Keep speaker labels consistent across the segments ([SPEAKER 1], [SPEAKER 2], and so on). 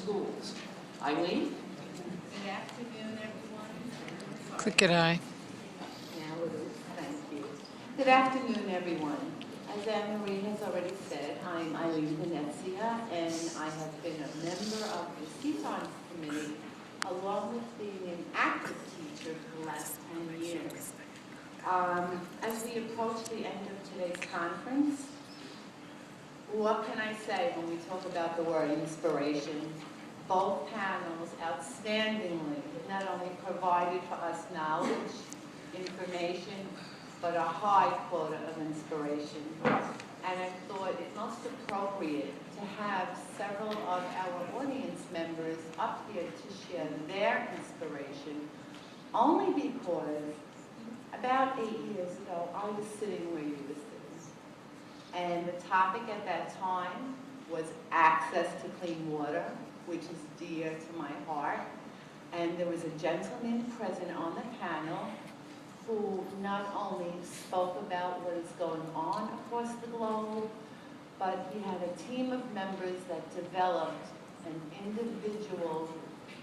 [SPEAKER 1] schools. Eileen?
[SPEAKER 2] Good afternoon, everyone.
[SPEAKER 3] Click it eye.
[SPEAKER 2] Now it is. Thank you. Good afternoon, everyone. As Anne-Marie has already said, I'm Eileen Venezia, and I have been a member of the Teton Committee, along with being an active teacher for the last 10 years. As we approach the end of today's conference, what can I say when we talk about the word inspiration? Both panels outstandingly not only provided for us knowledge, information, but a high quota of inspiration. And I thought it most appropriate to have several of our audience members up here to share their inspiration, only because about 8 years ago, I was sitting where you were sitting. And the topic at that time was access to clean water, which is dear to my heart. And there was a gentleman present on the panel who not only spoke about what is going on across the globe, but he had a team of members that developed an individual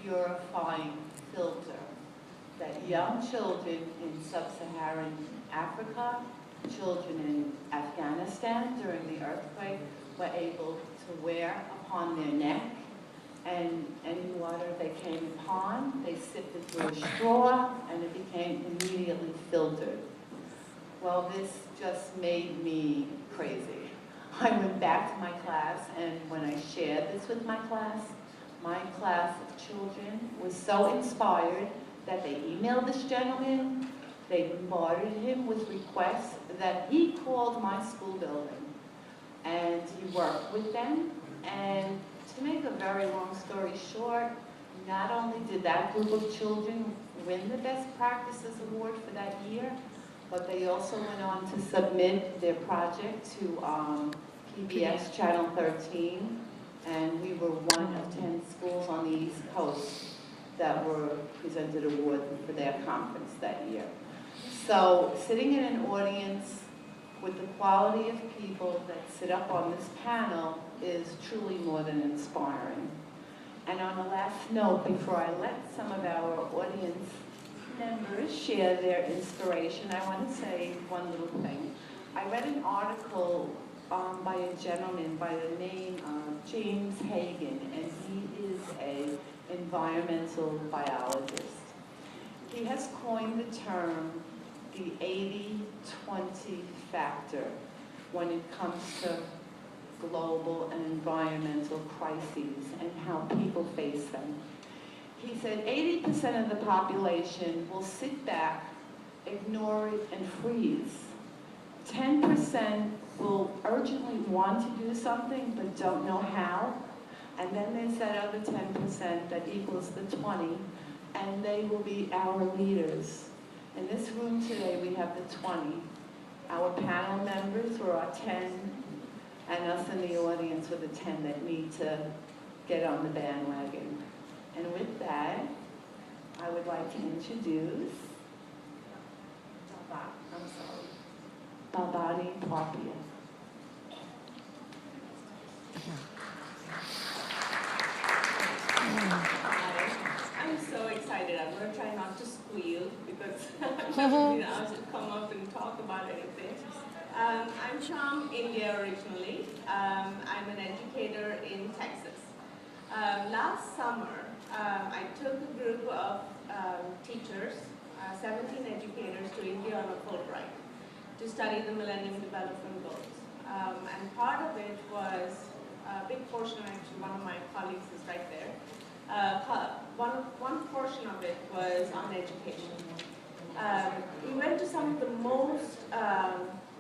[SPEAKER 2] purifying filter that young children in sub-Saharan Africa, children in Afghanistan during the earthquake were able to wear upon their neck, and any water they came upon, they sipped it through a straw, and it became immediately filtered. Well, this just made me crazy. I went back to my class, and when I shared this with my class of children was so inspired that they emailed this gentleman, they bombarded him with requests that he called my school building, and he worked with them. And to make a very long story short, not only did that group of children win the Best Practices Award for that year, but they also went on to submit their project to PBS Channel 13, and we were one of 10 schools on the East Coast that were presented awards for their conference that year. So sitting in an audience with the quality of people that sit up on this panel is truly more than inspiring. And on a last note, before I let some of our audience members share their inspiration, I want to say one little thing. I read an article by a gentleman by the name of James Hagan, and he is an environmental biologist. He has coined the term the 80-20 factor when it comes to global and environmental crises and how people face them. He said 80% of the population will sit back, ignore it, and freeze. 10% will urgently want to do something but don't know how. And then there's that other 10% that equals the 20, and they will be our leaders. In this room today, we have the 20. Our panel members were our 10, and us in the audience were the 10 that need to get on the bandwagon. And with that, I would like to introduce Babani Parpia.
[SPEAKER 4] I'm so excited. I'm going to try not to squeal because I've never been asked to come up and talk about anything. I'm from India originally. I'm an educator in Texas. Last summer, I took a group of teachers, 17 educators, to India on a Fulbright to study the Millennium Development Goals. And part of it was, a big portion, actually, one of my colleagues is right there. One portion of it was on education. We went to some of the most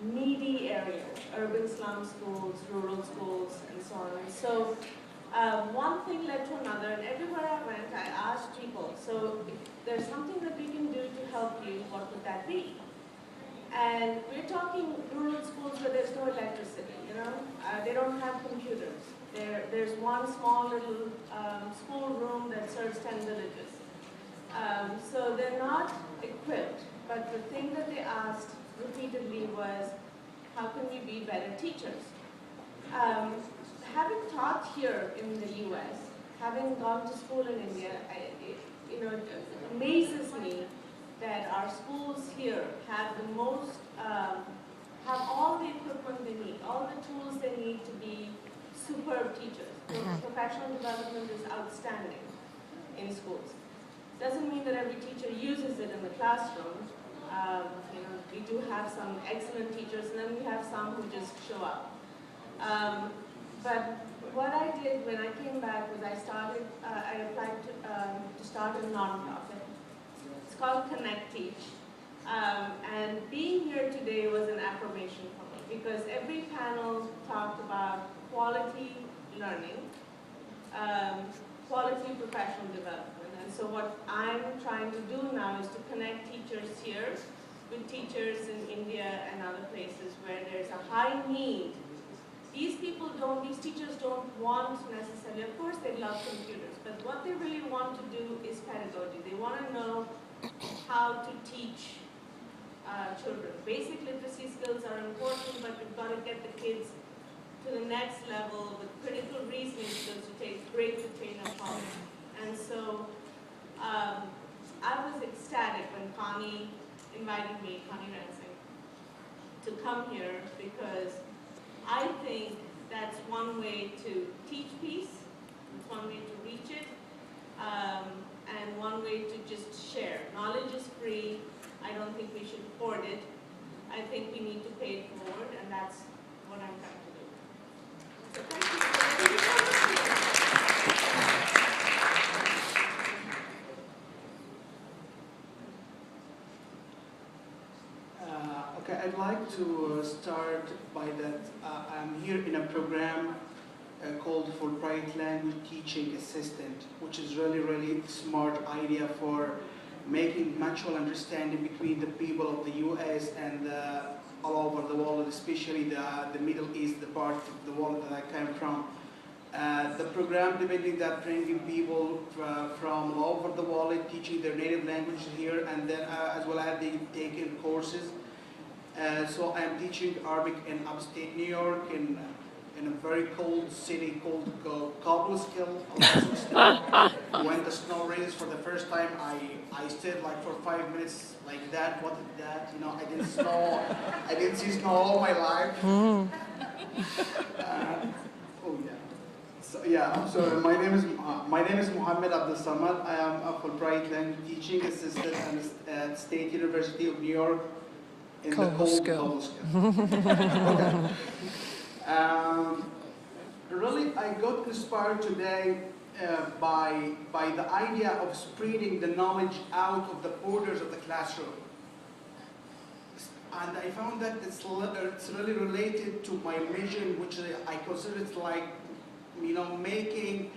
[SPEAKER 4] needy areas, urban slum schools, rural schools, and so on. And so one thing led to another, and everywhere I went, I asked people, so if there's something that we can do to help you, what would that be? And we're talking rural schools where there's no electricity, they don't have computers. There's one small little school room that serves 10 villages. So they're not equipped, but the thing that they asked repeatedly was, how can we be better teachers? Having taught here in the US, having gone to school in India, it amazes me that our schools here have the most, have all the equipment they need, all the tools they need to be superb teachers. Professional development is outstanding in schools. Doesn't mean that every teacher uses it in the classroom. We do have some excellent teachers, and then we have some who just show up. But what I did when I came back was I applied to start a nonprofit. It's called Connect Teach. And being here today was an affirmation for me because every panel talked about quality learning, quality professional development. And so what I'm trying to do now is to connect teachers here with teachers in India and other places where there's a high need. These teachers don't want necessarily, of course they love computers, but what they really want to do is pedagogy. They want to know how to teach children. Basic literacy skills are important, but we've got to get the kids to the next level with critical reasoning skills to break the chain of thought. And so I was ecstatic when Connie invited me, Connie Ransing, to come here because I think that's one way to teach peace, it's one way to reach it, and one way to just share. Knowledge is free. I don't think we should hoard it. I think we need to pay it forward, and that's what I'm trying to do. So thank you.
[SPEAKER 3] Okay, I'd like to start by that. I'm here in a program called Fulbright Language Teaching Assistant, which is really smart idea for making mutual understanding between the people of the U.S. and all over the world, especially the Middle East, the part of the world that I came from. The program depending that bringing people from all over the world, teaching their native language here, and then as well as they taking courses. So I'm teaching Arabic in upstate New York in a very cold city called Cobblestone. When the snow rains for the first time, I stood like for 5 minutes like that. What is that? I didn't see snow all my life. Oh yeah. So yeah. So my name is Mohammed Abdul Samad. I am a Fulbright language teaching assistant at State University of New York. In the cold Cobblestone. Okay. Really, I got inspired today by the idea of spreading the knowledge out of the borders of the classroom. And I found that it's really related to my mission, which I consider it like, making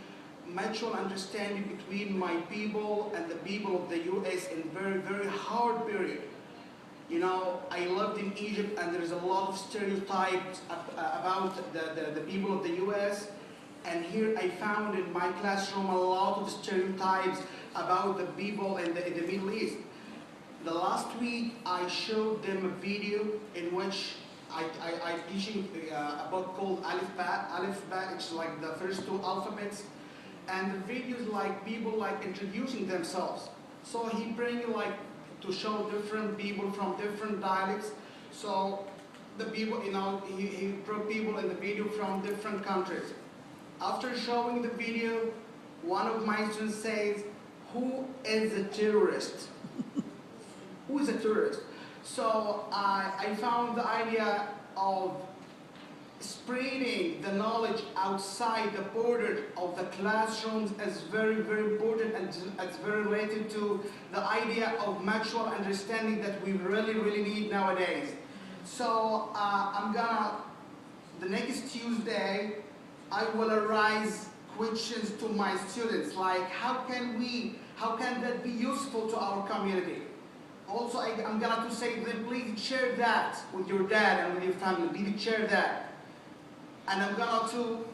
[SPEAKER 3] mutual understanding between my people and the people of the U.S. in very hard period. I lived in Egypt, and there is a lot of stereotypes about the people of the U.S. And here I found in my classroom a lot of stereotypes about the people in the Middle East. The last week I showed them a video in which I'm teaching a book called Alif Ba. It's like the first 2 alphabets, and the videos like people like introducing themselves. So he bring like to show different people from different dialects. So the people, he brought people in the video from different countries. After showing the video, one of my students says, "Who is a terrorist?" Who is a terrorist? So I found the idea of spreading the knowledge outside the border of the classrooms is very important, and it's very related to the idea of mutual understanding that we really need nowadays. So the next Tuesday, I will arise questions to my students like how can that be useful to our community? Also, I'm gonna to say to them, please share that with your dad and with your family. Please share that. And I'm going to,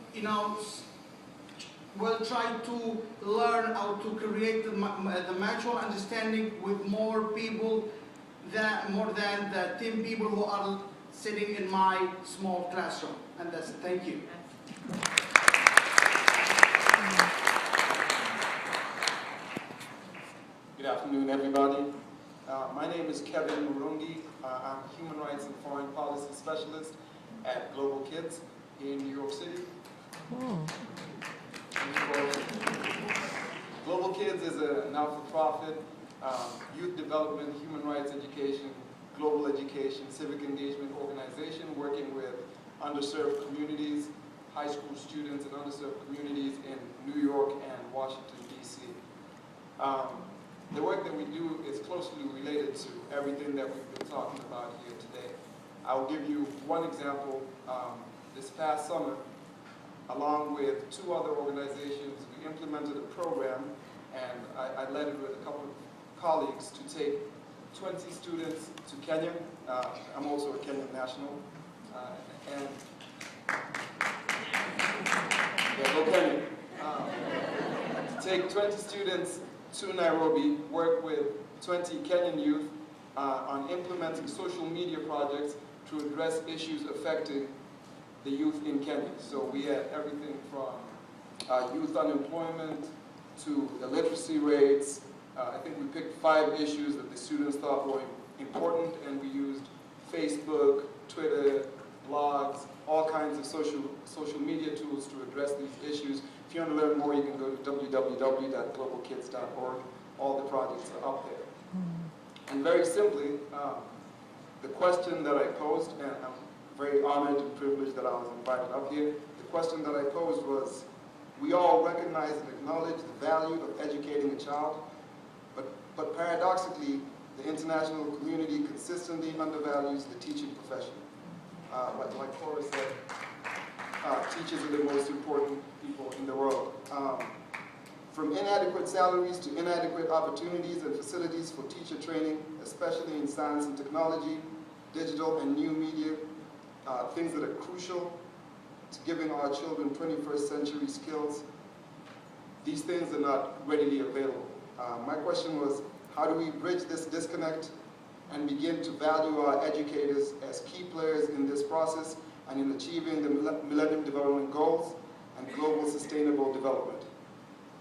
[SPEAKER 3] try to learn how to create the mutual understanding with more people, more than the 10 people who are sitting in my small classroom. And that's it. Thank you.
[SPEAKER 5] afternoon, everybody. My name is Kevin Murungi. I'm a Human Rights and Foreign Policy Specialist at Global Kids here in New York City. Global Kids is a not-for-profit youth development, human rights education, global education, civic engagement organization working with underserved communities, high school students and underserved communities in New York and Washington, D.C. The work that we do is closely related to everything that we've been talking about here today. I'll give you one example. This past summer, along with 2 other organizations, we implemented a program, and I led it with a couple of colleagues to take 20 students to Kenya. I'm also a Kenyan national. Go Kenya. To take 20 students to Nairobi, work with 20 Kenyan youth on implementing social media projects to address issues affecting the youth in Kenya. So we had everything from youth unemployment to illiteracy rates. I think we picked 5 issues that the students thought were important, and we used Facebook, Twitter, blogs, all kinds of social media tools to address these issues. If you want to learn more, you can go to www.globalkids.org. All the projects are up there. And very simply, the question that I posed, and I'm very honored and privileged that I was invited up here, the question that I posed was, we all recognize and acknowledge the value of educating a child, but paradoxically, the international community consistently undervalues the teaching profession. Like Cora said, teachers are the most important people in the world. From inadequate salaries to inadequate opportunities and facilities for teacher training, especially in science and technology, digital and new media, things that are crucial to giving our children 21st century skills, these things are not readily available. My question was, how do we bridge this disconnect and begin to value our educators as key players in this process and in achieving the Millennium Development Goals and global sustainable development?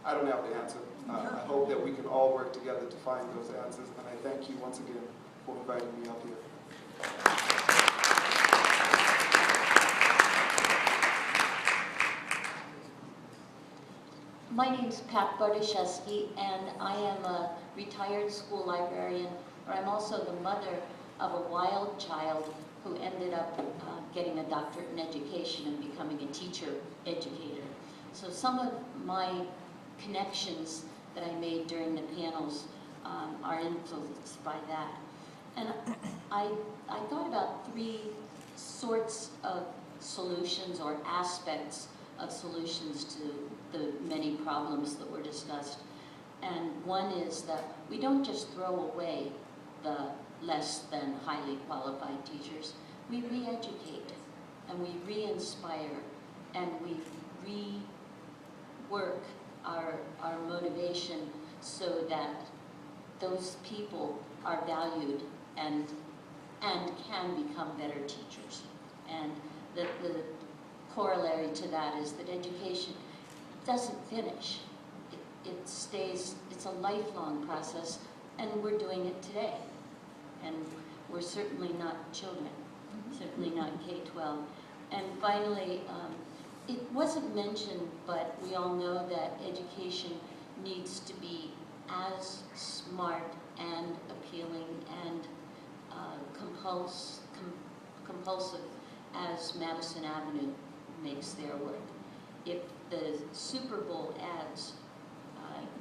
[SPEAKER 5] I don't have the answer. I hope that we can all work together to find those answers, and I thank you once again for inviting me up here.
[SPEAKER 6] My name is Pat Bartoszewski, and I am a retired school librarian, or I'm also the mother of a wild child who ended up getting a doctorate in education and becoming a teacher educator. So some of my connections that I made during the panels are influenced by that. And I thought about 3 sorts of solutions or aspects of solutions to the many problems that were discussed. And one is that we don't just throw away the less than highly qualified teachers. We re-educate and we re-inspire and we rework our motivation so that those people are valued and can become better teachers. And the corollary to that is that education doesn't finish. It stays, it's a lifelong process, and we're doing it today. And we're certainly not children, certainly not K-12. And finally, it wasn't mentioned, but we all know that education needs to be as smart and appealing and compulsive as Madison Avenue makes their work. If the Super Bowl ads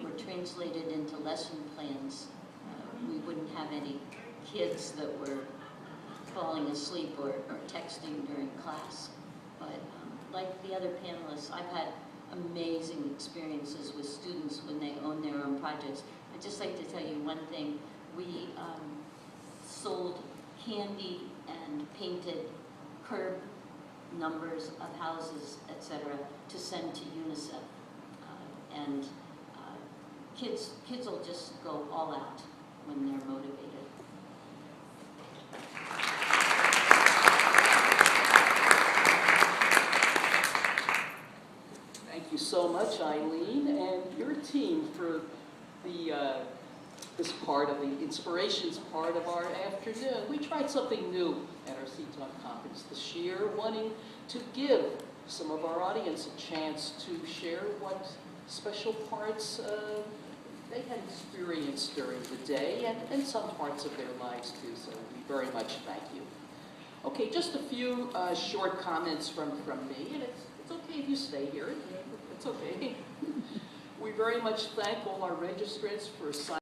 [SPEAKER 6] were translated into lesson plans, we wouldn't have any kids that were falling asleep or texting during class. But like the other panelists, I've had amazing experiences with students when they own their own projects. I'd just like to tell you one thing. We sold candy and painted curb numbers of houses, etc., to send to UNICEF. Kids will just go all out when they're motivated.
[SPEAKER 1] Thank you so much, Eileen, and your team for the this part of the inspirations part of our afternoon. We tried something new at our CTON conference this year, wanting to give some of our audience a chance to share what special parts they had experienced during the day and some parts of their lives too, so we very much thank you. Okay, just a few short comments from me, and it's okay if you stay here, it's okay. We very much thank all our registrants for signing